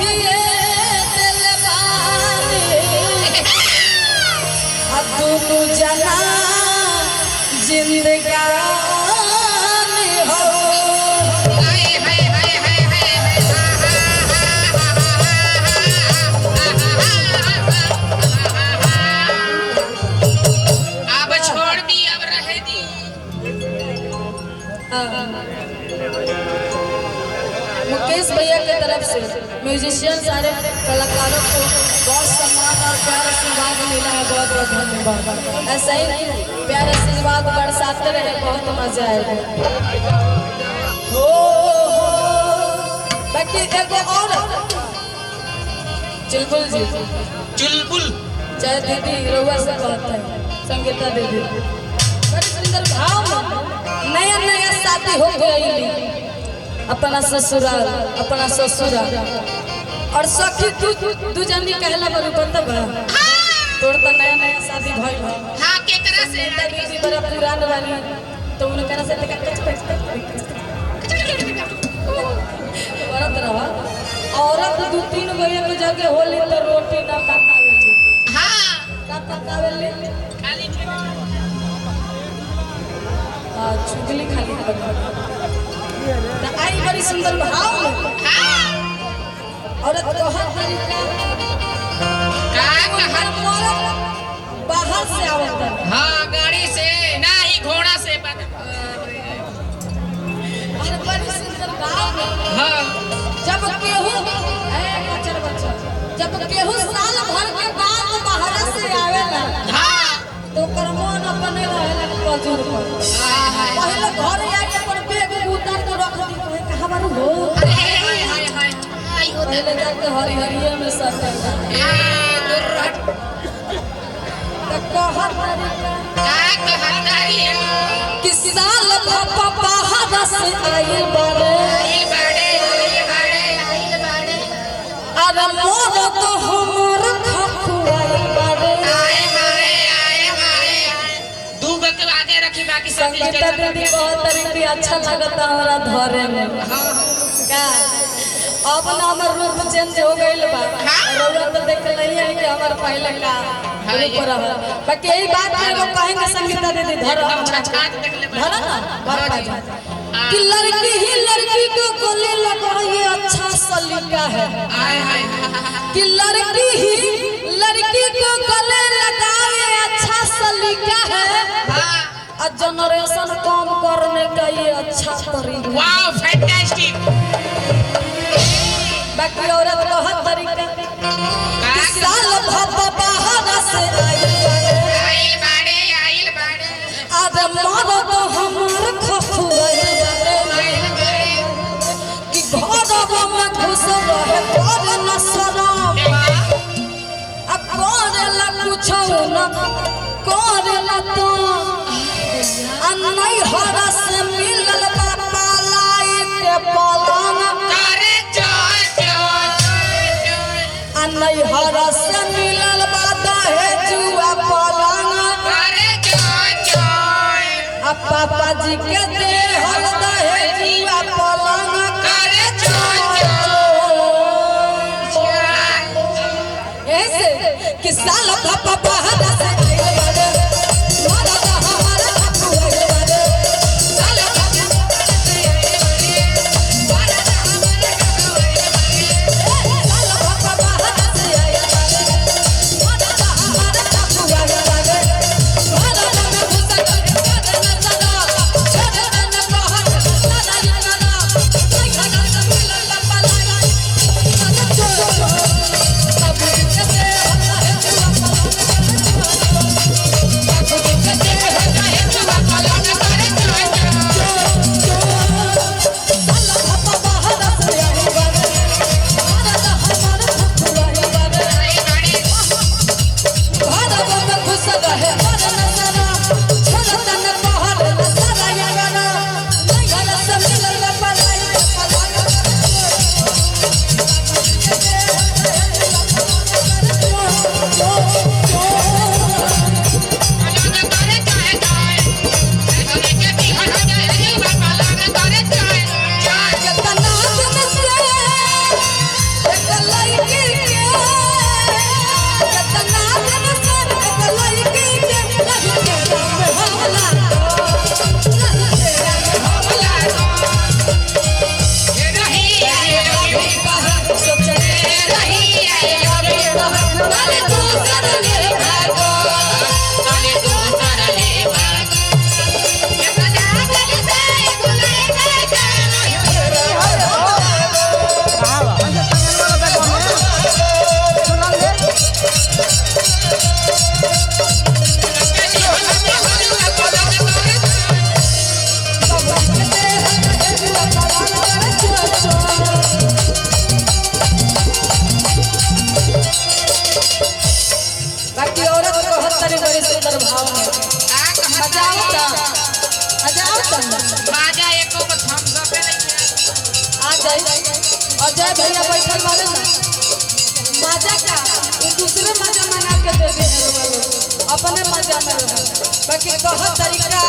कहिए दिल बानी तू जना जिंदगानी हो। अब छोड़ दी, अब रहे दी। मुकेश भैया की तरफ से म्यूजिशियन सारे कलाकारों को बहुत सम्मान और प्यार आशीर्वाद मिला है। बहुत बहुत धन्यवाद। ऐसा ही प्यार आशीर्वाद बरसाते रहे, बहुत मजा आएगा। हो बाकी एगो और चुलबुल जी, चुलबुल जय दीदी रउआ से कहता है संगीता दीदी बड़ी सुंदर भाव में नया नया शादी हो गई अपना ससुराल और सखी तू जनी कहला बरू बतब तोड़ तो नया नया शादी भइल है। हां केकरा से दीदी बड़ा पुरान वाली तो उनकरा से औरत रहा औरत दू तीन गो एक जगह होली तो रोटी ना पकावेली। हां का पकावेली खाली चुगली खाली आई बड़ी सुंदर भाव में औरत को हर तरीका बाहर से आवता है। हाँ गाड़ी से ना ही घोड़ा से और बड़ी सुंदर भाव में हाँ जब केहू साल भर के बाद बाहर से आवेला हाँ तो कर्मन अपने रहेला कजूर पर पहले घर आके पर बेग उतार के रख दी कहां बारू हो पहले जाके हरी हरिये में सटल किस साल पापा बाहर से आइल बारे अरे मोर तो हमर खखुआइल बारे दू गो के आगे रखी बाकी सब संगीता दीदी बहुत तरीके अच्छा लगता हमरा धरे में का अब ना हमर रूप चेंज हो गइल बा रउआ तो देख लई है कि हमर पहले का रूप रहा बाकी यही बात में वो कहेंगे संगीता दीदी धरो धरो ना बरपा जा कि लड़की को गले लगाए अच्छा सलीका है कि लड़की को गले लगाए अच्छा सलीका है और जनरेशन कम करने का ये अच्छा तरीका। Wow fantastic. बाकी औरत को हर तरीका कि साल भर बाहर से आइल बाड़े अरे मारो तो हमर खखुआइल बाड़े कि घरवा में घुस रहे कर न शरम अब करेला कुछो न करेला तो नहीं हरा से मिलल बाबा लाई के पलंग नहीं हरा से मिलल बादा है जुआ पलंग अब पापा जी के दे हल है जुआ पलंग ऐसे कि साल पापा बाहर से आइल बारे मारा का हमारा खखुआइल बारे साल पापा से आइल बारे मारा का हमारा खखुआइल बारे साल पापा बाहर से आइल बारे मारा का हमारा खखुआइल बारे मारा में घुसा कर न सदा छोड़ न बाहर बाजा एको को थम्स अप नहीं आ जाए अजय भैया बैठल वाले ना मजा का ये दूसरे मजा मना के दे दे अपने मजा में रह बाकी कह तरीका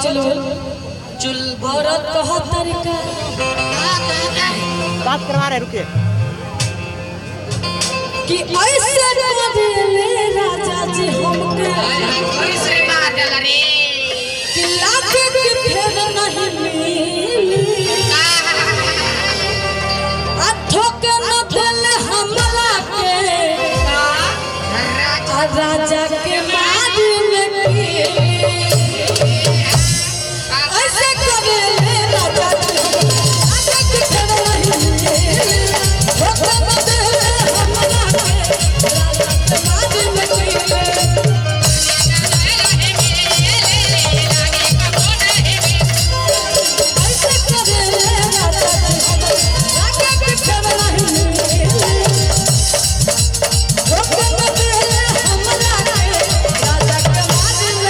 चलो चुल औरत कहा तरीका बात करवा रहे रुके कि ऐसे ले राजा जी हमके ऐसे मार डाला रे कि लागे के फेर नहीं मिली आ ठोके न देले हमरा के राजा के मार में ऐसे करे ले राजा जी लागे के फेर नहीं मिली ठोके न देले हमरा के राजा के मार में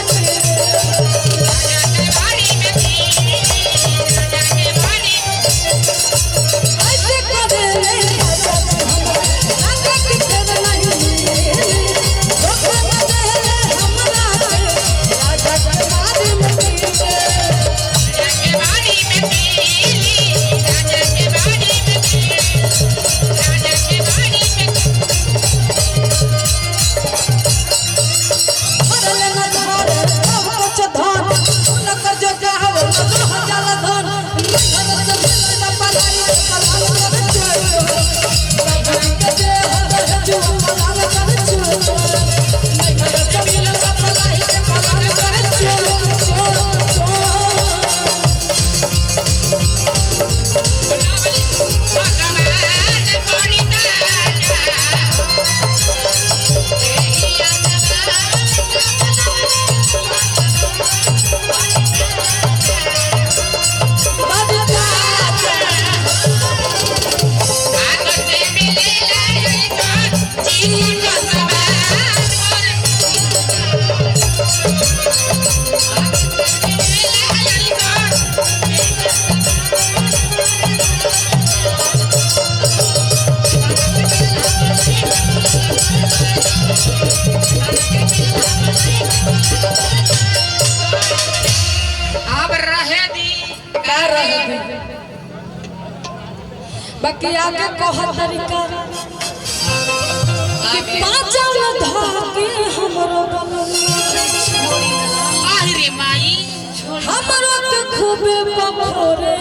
बाकी आगे कहा तरीका कि पांचल धागे हमरो अरे माई हमरो के खूबे पखोरे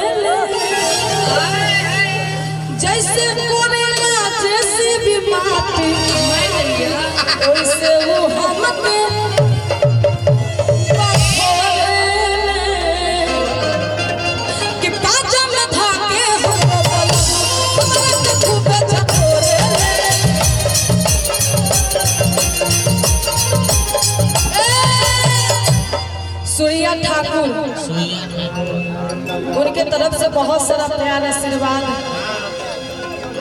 जैसे कोरेला जैसे भी माटी वैसे वो हमके सूर्या ठाकुर उनके तरफ से बहुत सारा प्यार आशीर्वाद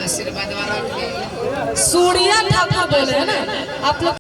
आशीर्वाद वाला सूर्या ठाकुर बोले हैं ना आप लोग